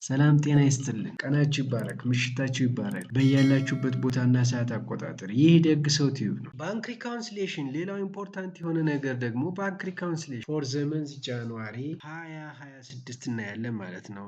ሰላም ጤና ይስጥልን። ቀናችሁ ይባረክ፣ ምሽታችሁ ይባረክ። በያላችሁበት ቦታና ሰዓት አቆጣጠር ይህ ደግ ሰው ቲዩብ ነው። ባንክ ሪካውንስሌሽን ሌላው ኢምፖርታንት የሆነ ነገር ደግሞ ባንክ ሪካውንስሌሽን ፎር ዘመንዝ ጃንዋሪ 2026 እናያለን ማለት ነው።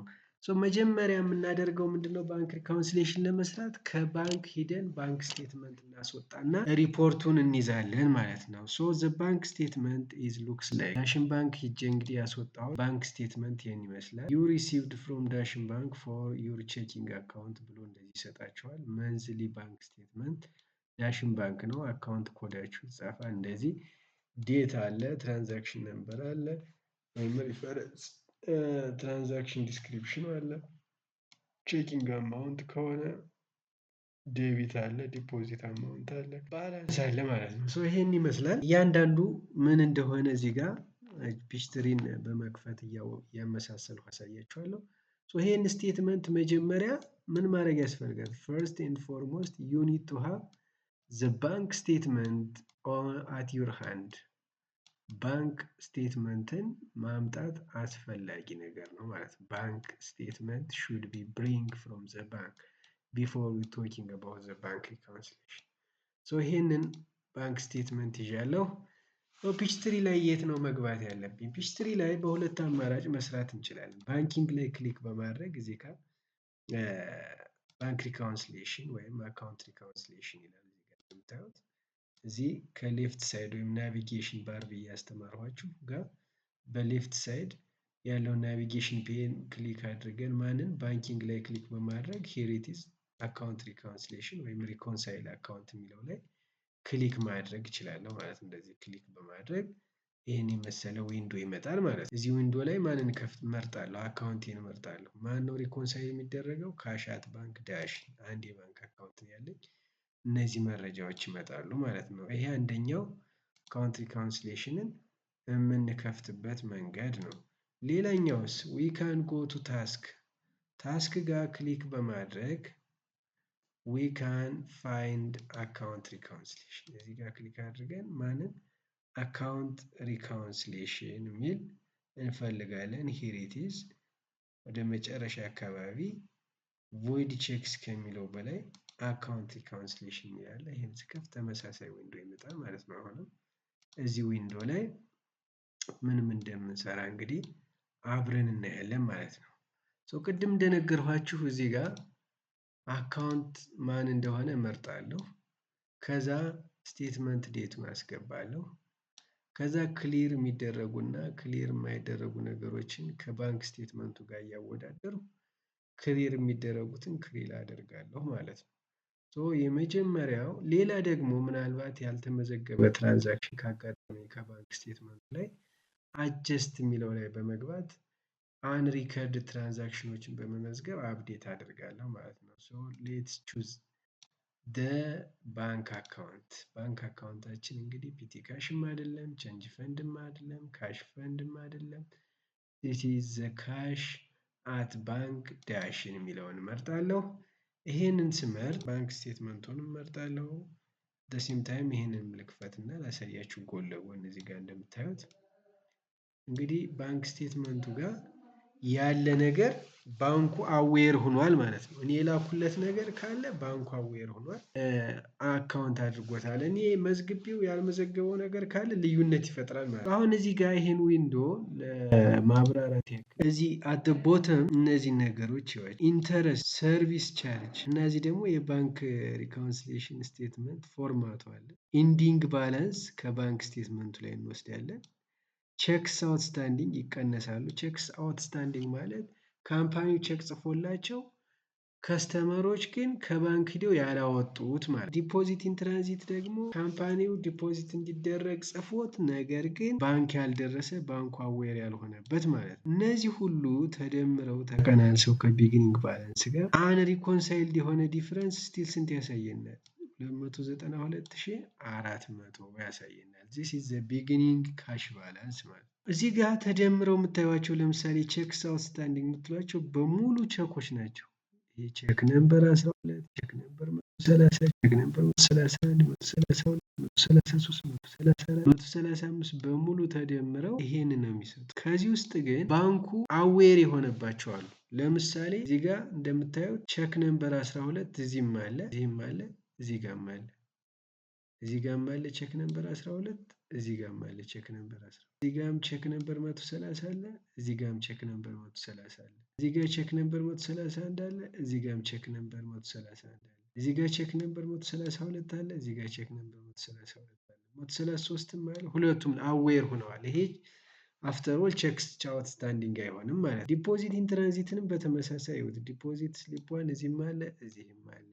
መጀመሪያ የምናደርገው ምንድነው? ባንክ ሪካውንስሌሽን ለመስራት ከባንክ ሂደን ባንክ ስቴትመንት እናስወጣና ሪፖርቱን እንይዛለን ማለት ነው። ዘ ባንክ ስቴትመንት ኢዝ ሉክስ ላይክ ዳሽን ባንክ ሂጄ እንግዲህ ያስወጣው ባንክ ስቴትመንት ይህን ይመስላል። ዩ ሪሲቭድ ፍሮም ዳሽን ባንክ ፎር ዩር ቼኪንግ አካውንት ብሎ እንደዚህ ይሰጣቸዋል። መንዝሊ ባንክ ስቴትመንት ዳሽን ባንክ ነው። አካውንት ኮዳችሁ ይጻፋል። እንደዚህ ዴት አለ፣ ትራንዛክሽን ነምበር አለ ወይም ሪፈረንስ ትራንዛክሽን ዲስክሪፕሽን አለ። ቼኪንግ አማውንት ከሆነ ዴቢት አለ፣ ዲፖዚት አማውንት አለ፣ ባላንስ አለ ማለት ነው። ይሄን ይመስላል። እያንዳንዱ ምን እንደሆነ እዚህ ጋር ፒችትሪን በመክፈት እያመሳሰልኩ አሳያችኋለሁ። ይሄን ስቴትመንት መጀመሪያ ምን ማድረግ ያስፈልጋል? ፈርስት ኤንድ ፎርሞስት ዩ ኒድ ቱ ሃቭ ዘ ባንክ ስቴትመንት አት ዩር ሃንድ። ባንክ ስቴትመንትን ማምጣት አስፈላጊ ነገር ነው ማለት ነው። ባንክ ስቴትመንት ሹድ ቢ ብሪንግ ፍሮም ዘ ባንክ ቢፎር ዊ ቶኪንግ አባውት ዘ ባንክ ሪኮንሲሊየሽን። ይሄንን ባንክ ስቴትመንት ይዣለሁ። ፒችትሪ ላይ የት ነው መግባት ያለብኝ? ፒችትሪ ላይ በሁለት አማራጭ መስራት እንችላለን። ባንኪንግ ላይ ክሊክ በማድረግ እዚህ ጋር ባንክ ሪኮንሲሊየሽን ወይም አካውንት ሪኮንሲሊየሽን ይላል። እዚህ ጋር እንደምታዩት እዚህ ከሌፍት ሳይድ ወይም ናቪጌሽን ባር ብዬ ያስተማርኋችሁ ጋር በሌፍት ሳይድ ያለው ናቪጌሽን ፔን ክሊክ አድርገን ማንን ባንኪንግ ላይ ክሊክ በማድረግ ሂር ኢት ኢዝ አካውንት ሪኮንሲሊየሽን ወይም ሪኮንሳይል አካውንት የሚለው ላይ ክሊክ ማድረግ እችላለሁ ማለት ነው። እንደዚህ ክሊክ በማድረግ ይህን የመሰለ ዊንዶ ይመጣል ማለት ነው። እዚህ ዊንዶ ላይ ማንን ከፍት መርጣለሁ? አካውንቴን መርጣለሁ። ማን ነው ሪኮንሳይል የሚደረገው? ካሻት ባንክ ዳሽን አንድ የባንክ አካውንት ነው ያለኝ። እነዚህ መረጃዎች ይመጣሉ ማለት ነው። ይሄ አንደኛው አካውንት ሪኮንሲሊየሽንን የምንከፍትበት መንገድ ነው። ሌላኛውስ ዊ ካን ጎ ቱ ታስክ። ታስክ ጋር ክሊክ በማድረግ ዊ ካን ፋይንድ አካውንት ሪኮንሲሊየሽን። እዚህ ጋር ክሊክ አድርገን ማንን አካውንት ሪኮንሲሊየሽን የሚል እንፈልጋለን። ሂር ኢት ኢዝ ወደ መጨረሻ አካባቢ ቮይድ ቼክስ ከሚለው በላይ አካውንት ሪኮንሲሊየሽን የሚላለ ይህን ስከፍት ተመሳሳይ ዊንዶ ይመጣል ማለት ነው። አሁንም እዚህ ዊንዶ ላይ ምንም እንደምንሰራ እንግዲህ አብረን እናያለን ማለት ነው። ቅድም እንደነገርኋችሁ እዚህ ጋር አካውንት ማን እንደሆነ እመርጣለሁ። ከዛ ስቴትመንት ዴቱን አስገባለሁ። ከዛ ክሊር የሚደረጉና ክሊር የማይደረጉ ነገሮችን ከባንክ ስቴትመንቱ ጋር እያወዳደሩ ክሊር የሚደረጉትን ክሊር አደርጋለሁ ማለት ነው። የመጀመሪያው ሌላ ደግሞ ምናልባት ያልተመዘገበ ትራንዛክሽን ካጋጠመኝ ከባንክ ስቴትመንቱ ላይ አጀስት የሚለው ላይ በመግባት አንሪከርድ ትራንዛክሽኖችን በመመዝገብ አፕዴት አደርጋለሁ ማለት ነው። ሌትስ ቹዝ ደ ባንክ አካውንት። ባንክ አካውንታችን እንግዲህ ፒቲ ካሽም አይደለም፣ ቼንጅ ፈንድም አይደለም፣ ካሽ ፈንድም አይደለም። ዲስ ኢዝ ዘ ካሽ አት ባንክ ዳሽን የሚለውን እመርጣለሁ። ይሄንን ስመርጥ ባንክ ስቴትመንቱን እመርጣለሁ። ደሴም ታይም ይሄንን ልክፈትና ላሳያችሁ ጎን ለጎን እዚህ ጋር እንደምታዩት እንግዲህ ባንክ ስቴትመንቱ ጋር ያለ ነገር ባንኩ አዌር ሆኗል ማለት ነው። እኔ የላኩለት ነገር ካለ ባንኩ አዌር ሆኗል፣ አካውንት አድርጎታል። እኔ መዝግቤው ያልመዘገበው ነገር ካለ ልዩነት ይፈጥራል ማለት ነው። አሁን እዚህ ጋር ይሄን ዊንዶ ለማብራራት ያክል እዚህ አት ቦተም እነዚህ ነገሮች ኢንተረስት፣ ሰርቪስ ቻርጅ እና እዚህ ደግሞ የባንክ ሪኮንሲሊየሽን ስቴትመንት ፎርማቱ አለ። ኢንዲንግ ባላንስ ከባንክ ስቴትመንቱ ላይ እንወስዳለን። ቼክስ አውትስታንዲንግ ይቀነሳሉ። ቼክስ አውትስታንዲንግ ማለት ካምፓኒው ቼክ ጽፎላቸው ከስተመሮች ግን ከባንክ ሂደው ያላወጡት ማለት። ዲፖዚት ኢን ትራንዚት ደግሞ ካምፓኒው ዲፖዚት እንዲደረግ ጽፎት ነገር ግን ባንክ ያልደረሰ ባንኩ አዌር ያልሆነበት ማለት ነው። እነዚህ ሁሉ ተደምረው ተቀናንሰው ከቢጊኒንግ ባላንስ ጋር አንሪኮንሳይልድ የሆነ ዲፍረንስ ስቲል ስንት ያሳየናል? 29400 ያሳየናል። ዚስ ኢዝ ዘ ቢጊኒንግ ካሽ ባላንስ ማለት ነው። እዚህ ጋር ተደምረው የምታዩቸው ለምሳሌ ቼክስ አውትስታንዲንግ የምትሏቸው በሙሉ ቼኮች ናቸው። ይህ ቼክ ነምበር 12፣ ቼክ ነምበር 130 ቼክ ነምበር 131 132 133 134 135 በሙሉ ተደምረው ይሄንን ነው የሚሰጡት። ከዚህ ውስጥ ግን ባንኩ አዌር የሆነባቸው አሉ። ለምሳሌ እዚህ ጋር እንደምታዩት ቼክ ነምበር 12 እዚህም አለ እዚህም አለ እዚህ ጋርም አለ እዚህ ጋርም አለ ቼክ ነምበር 12 እዚህ ጋርም አለ ቼክ ነምበር 12 እዚህ ጋርም ቼክ ነምበር 130 አለ እዚህ ጋርም ቼክ ነምበር 130 አለ እዚህ ጋር ቼክ ነምበር 131 አለ እዚህ ጋርም ቼክ ነምበር 131 አለ እዚህ ጋር ቼክ ነምበር 132 አለ እዚህ ጋር ቼክ ነምበር 132 አለ 133ም አለ ሁለቱም አዌር ሆነዋል። ይሄ አፍተር ኦል ቼክስ አውትስታንዲንግ አይሆንም ማለት። ዲፖዚት ኢን ትራንዚትንም በተመሳሳይ ይወት ዲፖዚት ስሊፕ 1 እዚህም አለ እዚህም አለ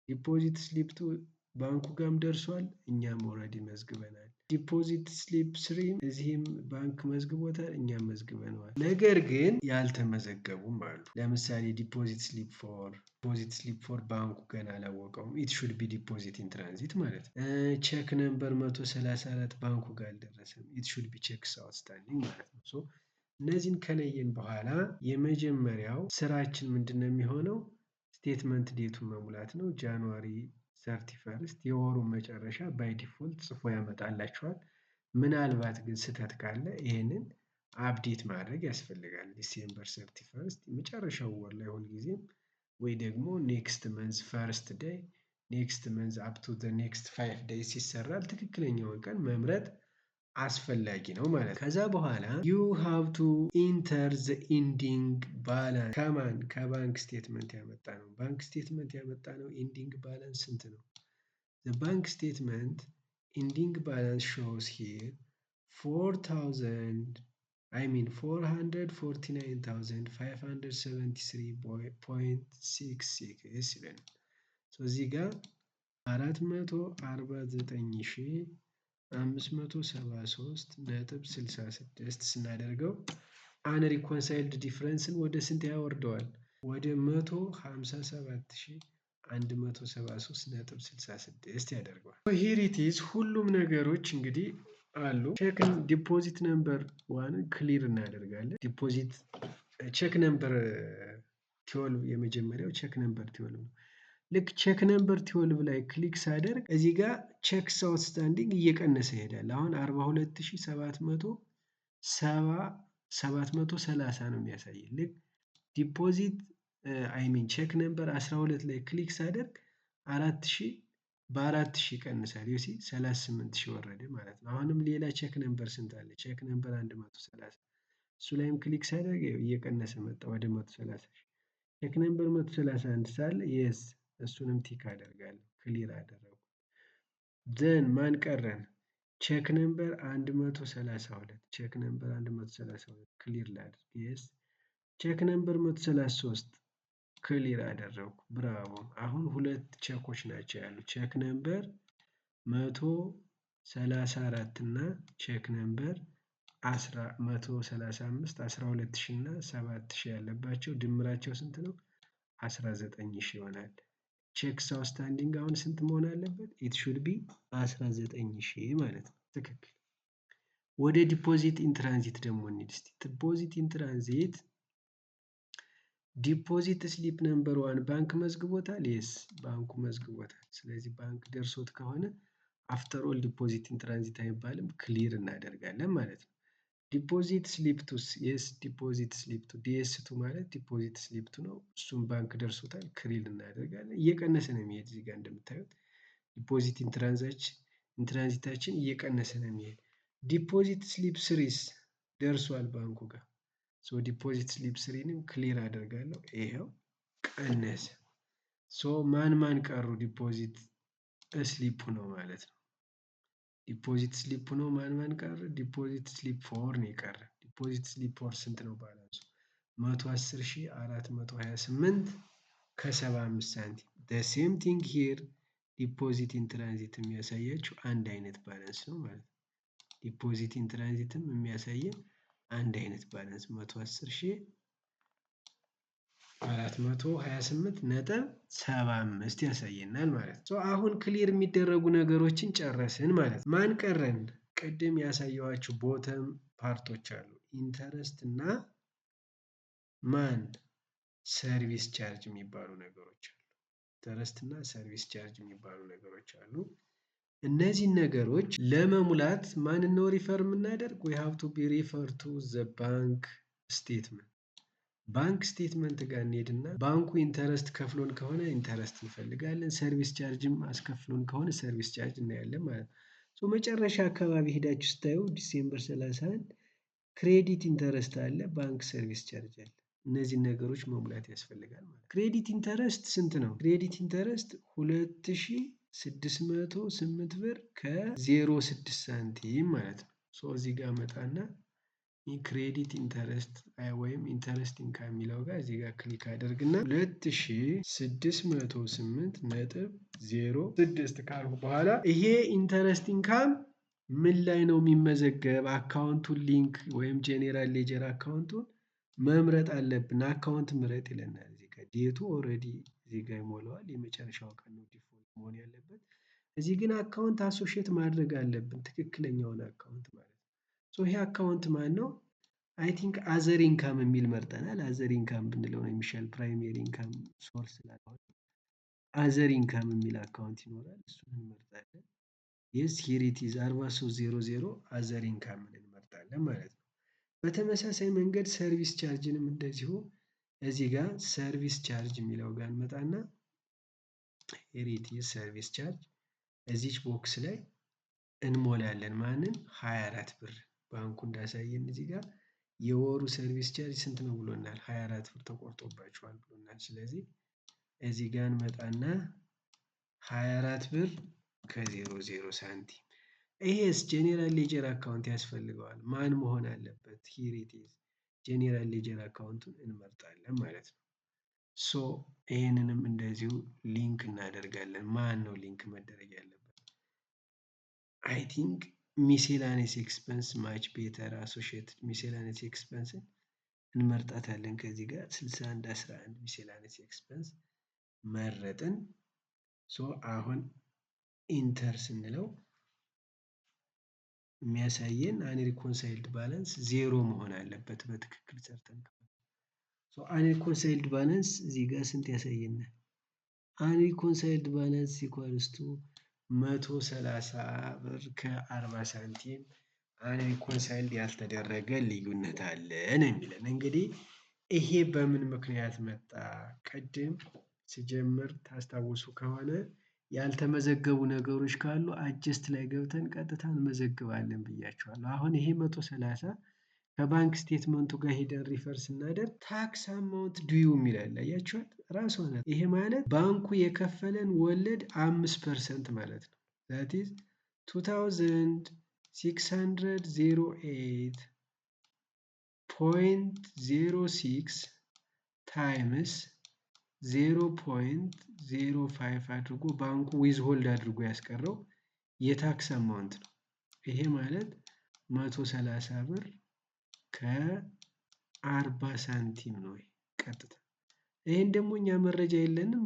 ዲፖዚት ስሊፕ 2 ባንኩ ጋርም ደርሷል እኛም ኦልሬዲ መዝግበናል። ዲፖዚት ስሊፕ 3 እዚህም ባንክ መዝግቦታል እኛም መዝግበናል። ነገር ግን ያልተመዘገቡም አሉ። ለምሳሌ ዲፖዚት ስሊፕ 4 ባንኩ ገና አላወቀውም። ኢት ሹድ ቢ ዲፖዚት ኢን ትራንዚት ማለት ነው። ቼክ ነምበር 134 ባንኩ ጋር አልደረሰም። ኢት ሹድ ቢ ቼክስ አውትስታንዲንግ ማለት ነው። ሶ እነዚህን ከለየን በኋላ የመጀመሪያው ስራችን ምንድነው የሚሆነው? ስቴትመንት ዴቱን መሙላት ነው። ጃንዋሪ 31 የወሩን መጨረሻ ባይ ዲፎልት ጽፎ ያመጣላችኋል። ምናልባት ግን ስህተት ካለ ይህንን አፕዴት ማድረግ ያስፈልጋል። ዲሴምበር 31 የመጨረሻው ወር ላይ ሁልጊዜም ወይ ደግሞ ኔክስት መንዝ ፈርስት ዴይ ኔክስት መንዝ አፕ ቱ ዘ ኔክስት 5 ዴይስ ይሰራል። ትክክለኛውን ቀን መምረጥ አስፈላጊ ነው ማለት ነው። ከዛ በኋላ ዩ ሃቭ ቱ ኢንተር ዘ ኢንዲንግ ባላንስ ከባንክ ስቴትመንት ያመጣ ነው። ባንክ ስቴትመንት ያመጣ ነው ኢንዲንግ ባላንስ ስንት ነው? The bank statement ending balance shows here 449,573.66 ይላል። እዚህ ጋር 449,573.66 ስናደርገው አንሪኮንሳይልድ ዲፍረንስን ወደ ስንት ያወርደዋል? ወደ 157,173.66 ያደርገዋል። ሂር ኢት ኢዝ ሁሉም ነገሮች እንግዲህ አሉ። ዲፖዚት ነምበር 1 ክሊር እናደርጋለን። ዲፖዚት ቼክ ነምበር 12 የመጀመሪያው ቼክ ነምበር 12 ነው። ልክ ቼክ ነምበር 12 ላይ ክሊክ ሳደርግ እዚህ ጋር ቼክስ አውትስታንዲንግ እየቀነሰ ይሄዳል። አሁን 42,730 ነው የሚያሳየው። ልክ ዲፖዚት ቼክ ነምበር 12 ላይ ክሊክ ሳደርግ 4000 በ4000 ይቀንሳል። ዩሲ 38,000 ወረደ ማለት ነው። አሁንም ሌላ ቼክ ነምበር ስንት አለ? ቼክ ነምበር 130 እሱ ላይም ክሊክ ሳደርግ እየቀነሰ መጣ ወደ 130,000። ቼክ ነምበር 131 ሳለ የስ እሱንም ቲክ አደርጋለሁ ክሊር አደረጉ። ዘን ማን ቀረን? ቼክ ነምበር 132 ቼክ ነምበር 132 ክሊር ላድርግ የስ ቼክ ነምበር 133 ክሊር አደረጉ። ብራቮ። አሁን ሁለት ቼኮች ናቸው ያሉ ቼክ ነምበር 134 እና ቼክ ነምበር 135 12,000 እና 7,000 ያለባቸው ድምራቸው ስንት ነው? 19,000 ይሆናል። ቼክስ አውትስታንዲንግ አሁን ስንት መሆን አለበት? ኢት ሹድ ቢ 19,000 ማለት ነው። ትክክል። ወደ ዲፖዚት ኢን ትራንዚት ደግሞ እንሂድ እስቲ። ዲፖዚት ኢን ትራንዚት ዲፖዚት ስሊፕ ነምበር 1 ባንክ መዝግቦታል? የስ ባንኩ መዝግቦታል። ስለዚህ ባንክ ደርሶት ከሆነ አፍተር ኦል ዲፖዚት ኢን ትራንዚት አይባልም፣ ክሊር እናደርጋለን ማለት ነው። ዲፖዚት ስሊፕ 2 የስ ዲፖዚት ስሊፕ 2 ዲኤስ2 ማለት ዲፖዚት ስሊፕ 2 ነው። እሱም ባንክ ደርሶታል፣ ክሊር እናደርጋለን። እየቀነሰ ነው የሚሄድ እዚህ ጋር እንደምታዩት ዲፖዚት ኢን ትራንዚታችን እየቀነሰ ነው የሚሄድ። ዲፖዚት ስሊፕ 3 ደርሷል ባንኩ ጋር። ሶ ዲፖዚት ስሊፕ 3ንም ክሊር አደርጋለሁ። ይሄው ቀነሰ። ሶ ማን ቀሩ? ዲፖዚት ስሊፕ ነው ማለት ነው። ዲፖዚት ስሊፕ ነው ማን ቀረ? ዲፖዚት ስሊፕ 4 ነው የቀረ። ዲፖዚት ስሊፕ 4 ስንት ነው ባላንሱ? 110,428 ከ75 ሳንቲም። the same thing here ዲፖዚት ኢን ትራንዚት የሚያሳያችሁ አንድ አይነት ባላንስ ነው ማለት ነው። ዲፖዚት ኢን ትራንዚትም የሚያሳየን አንድ አይነት ባላንስ 110,428.75 ያሳየናል ማለት ነው። አሁን ክሊር የሚደረጉ ነገሮችን ጨረስን ማለት ነው። ማን ቀረን? ቅድም ያሳየኋችሁ ቦተም ፓርቶች አሉ። ኢንተረስት እና ማን ሰርቪስ ቻርጅ የሚባሉ ነገሮች አሉ። ኢንተረስት እና ሰርቪስ ቻርጅ የሚባሉ ነገሮች አሉ። እነዚህን ነገሮች ለመሙላት ማንን ነው ሪፈር የምናደርግ? we have to be refer to the bank statement። ባንክ ስቴትመንት ጋር እንሄድና ባንኩ ኢንተረስት ከፍሎን ከሆነ ኢንተረስት እንፈልጋለን፣ ሰርቪስ ቻርጅም አስከፍሎን ከሆነ ሰርቪስ ቻርጅ እናያለን ማለት ነው። መጨረሻ አካባቢ ሄዳችሁ ስታዩ ዲሴምበር 31 ክሬዲት ኢንተረስት አለ፣ ባንክ ሰርቪስ ቻርጅ አለ። እነዚህን ነገሮች መሙላት ያስፈልጋል ማለት ነው። ክሬዲት ኢንተረስት ስንት ነው? ክሬዲት ኢንተረስት 2608 ብር ከ06 ሳንቲም ማለት ነው። እዚህ ጋር መጣና ክሬዲት ኢንተረስት ወይም ኢንተረስት ኢንካም የሚለው ጋር እዚህ ጋር ክሊክ አደርግና 2608.06 ካልኩ በኋላ ይሄ ኢንተረስት ኢንካም ምን ላይ ነው የሚመዘገብ? አካውንቱን ሊንክ ወይም ጄኔራል ሌጀር አካውንቱን መምረጥ አለብን። አካውንት ምረጥ ይለናል። እዚህ ጋር ዴቱ ኦልሬዲ እዚህ ጋር ይሞላዋል። የመጨረሻው ቀን ነው ዲፎልት መሆን ያለበት። እዚህ ግን አካውንት አሶሺየት ማድረግ አለብን፣ ትክክለኛውን አካውንት ማለት ነው። ይሄ አካውንት ማን ነው? አይ ቲንክ አዘር ኢንካም የሚል መርጠናል። አዘር ኢንካም ብንለው ነው የሚሻል፣ ፕራይሜሪ ኢንካም ሶርስ ስላልሆነ አዘር ኢንካም የሚል አካውንት ይኖራል። እሱን እንመርጣለን። የስ ሂር ኢት ኢዝ 4300 አዘር ኢንካም እንመርጣለን ማለት ነው። በተመሳሳይ መንገድ ሰርቪስ ቻርጅንም እንደዚሁ እዚህ ጋር ሰርቪስ ቻርጅ የሚለው ጋር እንመጣና ሂር ኢት ኢዝ ሰርቪስ ቻርጅ እዚች ቦክስ ላይ እንሞላለን። ማንን? 24 ብር ባንኩ እንዳሳየን እዚህ ጋር የወሩ ሰርቪስ ቻርጅ ስንት ነው ብሎናል? 24 ብር ተቆርጦባቸዋል ብሎናል። ስለዚህ እዚህ ጋር እንመጣና 24 ብር ከ00 ሳንቲም። ይሄስ ጄኔራል ሌጀር አካውንት ያስፈልገዋል። ማን መሆን አለበት? ሂር ኢት ኢዝ ጄኔራል ሌጀር አካውንቱን እንመርጣለን ማለት ነው። ይሄንንም እንደዚሁ ሊንክ እናደርጋለን። ማን ነው ሊንክ መደረግ ያለበት? አይ ቲንክ ሚሴላኔስ ኤክስፐንስ ማች ቤተር አሶሺየትድ ሚሴላኔስ ኤክስፐንስን እንመርጣታለን። ከዚህ ጋር 6111 ሚሴላኔስ ኤክስፐንስ መረጥን። አሁን ኢንተር ስንለው የሚያሳየን አንሪኮንሳይልድ ባላንስ 0 መሆን አለበት። በትክክል ሰርተን አንሪኮንሳይልድ ባላንስ እዚህ ጋር ስንት ያሳየናል? አንሪኮንሳይልድ ባላንስ ኢኳልስ ቱ 130 ብር ከ40 ሳንቲም አንሪኮንሳይልድ ያልተደረገ ልዩነት አለ ነው የሚለን። እንግዲህ ይሄ በምን ምክንያት መጣ? ቅድም ሲጀምር ታስታውሱ ከሆነ ያልተመዘገቡ ነገሮች ካሉ አጀስት ላይ ገብተን ቀጥታ እንመዘግባለን ብያቸዋለሁ። አሁን ይሄ 130 ከባንክ ስቴትመንቱ ጋር ሄደን ሪፈር ስናደርግ ታክስ አማውንት ዲዩ የሚላል አያችኋል። ራሱ ናት። ይሄ ማለት ባንኩ የከፈለን ወለድ 5% ማለት ነው። that is 2608.06 ታይምስ 0.05 አድርጎ ባንኩ ዊዝ ሆልድ አድርጎ ያስቀረው የታክስ አማውንት ነው። ይሄ ማለት 130 ብር ከ40 ሳንቲም ነው ቀጥታ። ይሄን ደግሞ እኛ መረጃ የለንም፣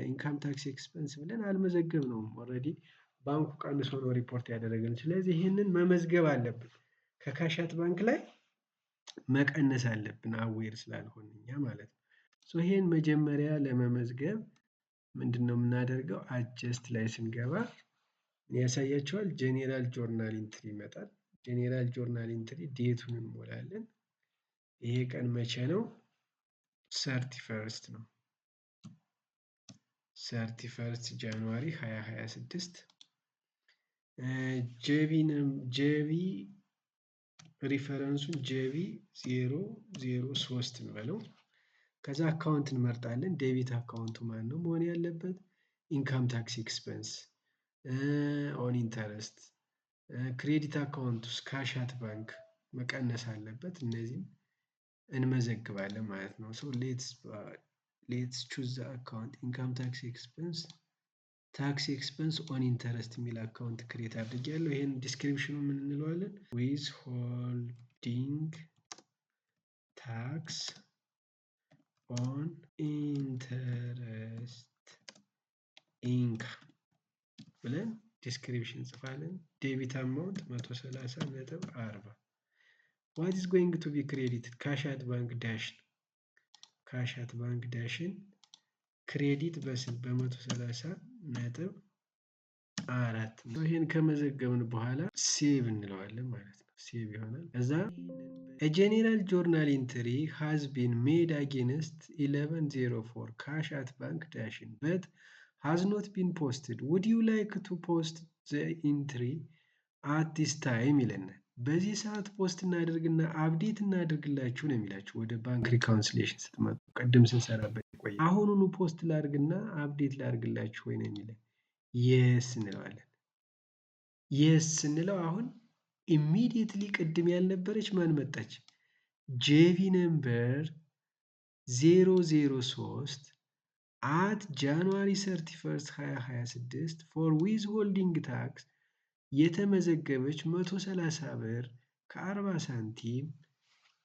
ኢንካም ታክስ ኤክስፐንስ ብለን አልመዘገብነውም። ኦልሬዲ ባንኩ ቀንሶ ነው ሪፖርት ያደረገን። ስለዚህ ይሄንን መመዝገብ አለብን። ከካሻት ባንክ ላይ መቀነስ አለብን፣ አዌር ስላልሆነ እኛ ማለት ነው። ይሄን መጀመሪያ ለመመዝገብ ምንድነው የምናደርገው? አጀስት ላይ ስንገባ ያሳያቸዋል። ጄኔራል ጆርናል ኢንትሪ ይመጣል። ጄኔራል ጆርናል ኢንትሪ ዴቱን እንሞላለን። ይሄ ቀን መቼ ነው? 31 ነው። 31 ጃንዋሪ 2026። ጄቢ ሪፈረንሱን ጄቢ 003 እንበለው። ከዛ አካውንት እንመርጣለን። ዴቢት አካውንቱ ማን ነው መሆን ያለበት? ኢንካም ታክስ ኤክስፐንስ ኦን ኢንተረስት። ክሬዲት አካውንት ውስጥ ካሻት ባንክ መቀነስ አለበት። እነዚህን እንመዘግባለን ማለት ነው። ሌትስ ቹዝ ዘ አካውንት ኢንካም ታክስ ኤክስፐንስ ኦን ኢንተረስት የሚል አካውንት ክሬት አድርጌያለሁ። ይሄን ዲስክሪፕሽኑ ምን እንለዋለን? ዊዝ ሆልዲንግ ታክስ ኦን ኢንተረስት ኢንካም ብለን ዲስክሪፕሽን ጽፋለን። ዴቢት አማውንት 130.40 ዋት ኢዝ ጎይንግ ቱ ቢ ክሬዲትድ? ካሻት ባንክ ዳሽን ክሬዲት በ130 ነጥብ 4 ይሄን ከመዘገብን በኋላ ሴቭ እንለዋለን ማለት ነው። ሴቭ ይሆናል። ከዛ a general journal entry has been made against 1104 cash at bank dashin but has not been posted. Would you like to post the entry at this time ይለናል። በዚህ ሰዓት ፖስት እናደርግና አፕዴት እናደርግላችሁ ነው የሚላችሁ። ወደ ባንክ ሪካውንስሌሽን ስትመጡ ቅድም ስንሰራበት ቆይ አሁኑኑ ፖስት ላድርግና አፕዴት ላድርግላችሁ ወይ ነው የሚለን። የስ እንለዋለን። የስ ስንለው አሁን ኢሚዲየትሊ ቅድም ያልነበረች ማን መጣች? ጄቪ ነምበር 003 at January 31st 2026 for withholding tax የተመዘገበች 130 ብር ከ40 ሳንቲም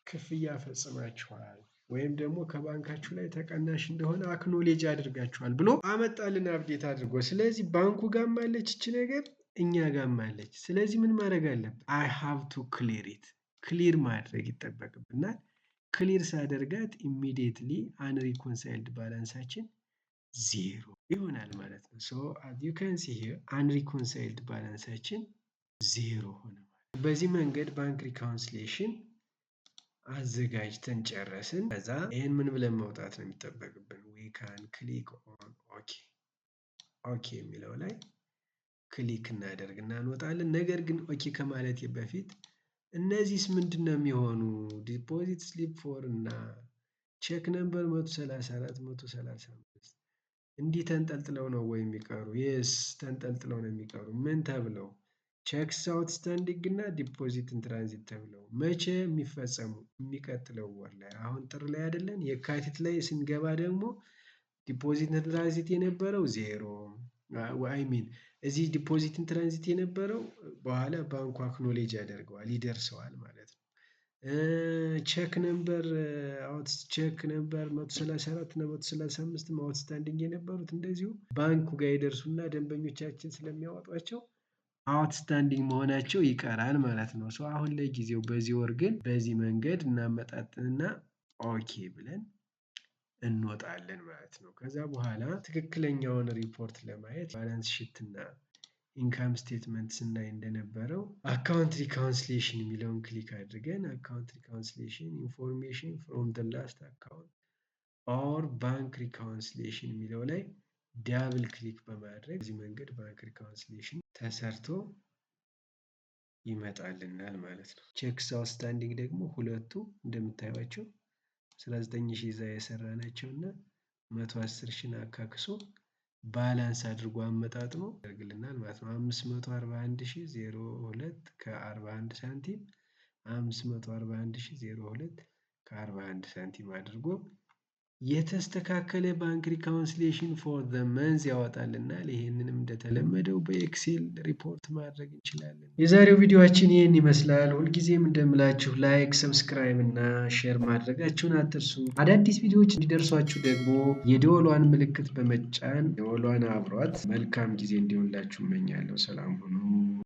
ክፍያ ፈጽማችኋል ወይም ደግሞ ከባንካችሁ ላይ ተቀናሽ እንደሆነ አክኖሌጅ አድርጋችኋል ብሎ አመጣልን አፕዴት አድርጎ። ስለዚህ ባንኩ ጋርም አለች እቺ ነገር እኛ ጋርም አለች። ስለዚህ ምን ማድረግ አለብን? I have to clear it ክሊር ማድረግ ይጠበቅብናል። ክሊር ሳደርጋት ኢሚዲየትሊ አንሪኮንሳይልድ ባላንሳችን ዜሮ ይሆናል ማለት ነው። ሶ as you can see here አንሪኮንሳይልድ ባላንሳችን ዜሮ ሆነ ማለት ነው። በዚህ መንገድ ባንክ ሪካውንስሌሽን አዘጋጅተን ጨረስን። ከዛ ይህን ምን ብለን መውጣት ነው የሚጠበቅብን? we can click on ኦኬ የሚለው ላይ ክሊክ እናደርግና እንወጣለን። ነገር ግን ኦኬ ከማለቴ በፊት እነዚህስ ምንድነው የሚሆኑ? ዲፖዚት ስሊፕ ፎር እና ቼክ ነምበር 134 135 እንዲህ ተንጠልጥለው ነው ወይ የሚቀሩ? የስ ተንጠልጥለው ነው የሚቀሩ። ምን ተብለው? ቼክስ አውትስታንዲንግ እና ዲፖዚት ኢን ትራንዚት ተብለው። መቼ የሚፈጸሙ? የሚቀጥለው ወር ላይ። አሁን ጥር ላይ አይደለን? የካቲት ላይ ስንገባ ደግሞ ዲፖዚት ኢን ትራንዚት የነበረው ዜሮ ሚን እዚህ ዲፖዚት ኢን ትራንዚት የነበረው በኋላ ባንኩ አክኖሌጅ ያደርገዋል ይደርሰዋል ማለት ነው። ቼክ ነምበር 134 እና 135 አውትስታንዲንግ የነበሩት እንደዚሁ ባንኩ ጋር ይደርሱና ደንበኞቻችን ስለሚያወጧቸው አውትስታንዲንግ መሆናቸው ይቀራል ማለት ነው። ሶ አሁን ለጊዜው በዚህ ወር ግን በዚህ መንገድ እናመጣጥንና ኦኬ ብለን እንወጣለን ማለት ነው። ከዛ በኋላ ትክክለኛውን ሪፖርት ለማየት ባላንስ ሺት እና ኢንካም ስቴትመንት ስናይ እንደነበረው አካውንት ሪካውንስሌሽን የሚለውን ክሊክ አድርገን አካውንት ሪካውንስሌሽን ኢንፎርሜሽን ፍሮም ዘ ላስት አካውንት ኦር ባንክ ሪካውንስሌሽን የሚለው ላይ ዳብል ክሊክ በማድረግ በዚህ መንገድ ባንክ ሪካውንስሌሽን ተሰርቶ ይመጣልናል ማለት ነው። ቼክስ አውትስታንዲንግ ደግሞ ሁለቱ እንደምታዩቸው 19,000 እዛ የሰራናቸው እና 110,000 አካክሶ ባላንስ አድርጎ አመጣጥኖ ያደርግልናል ማለት ነው። 541,002 ከ41 ሳንቲም 541,002 ከ41 ሳንቲም አድርጎ የተስተካከለ ባንክ ሪካውንስሌሽን ፎር ዘ መንዝ ያወጣልናል። ይሄንንም እንደተለመደው በኤክሴል ሪፖርት ማድረግ እንችላለን። የዛሬው ቪዲዮአችን ይህን ይመስላል። ሁልጊዜም እንደምላችሁ ላይክ፣ ሰብስክራይብ እና ሼር ማድረጋችሁን አትርሱ። አዳዲስ ቪዲዮዎች እንዲደርሷችሁ ደግሞ የደወሏን ምልክት በመጫን ደወሏን አብሯት። መልካም ጊዜ እንዲሆንላችሁ እመኛለሁ። ሰላም ሁኑ።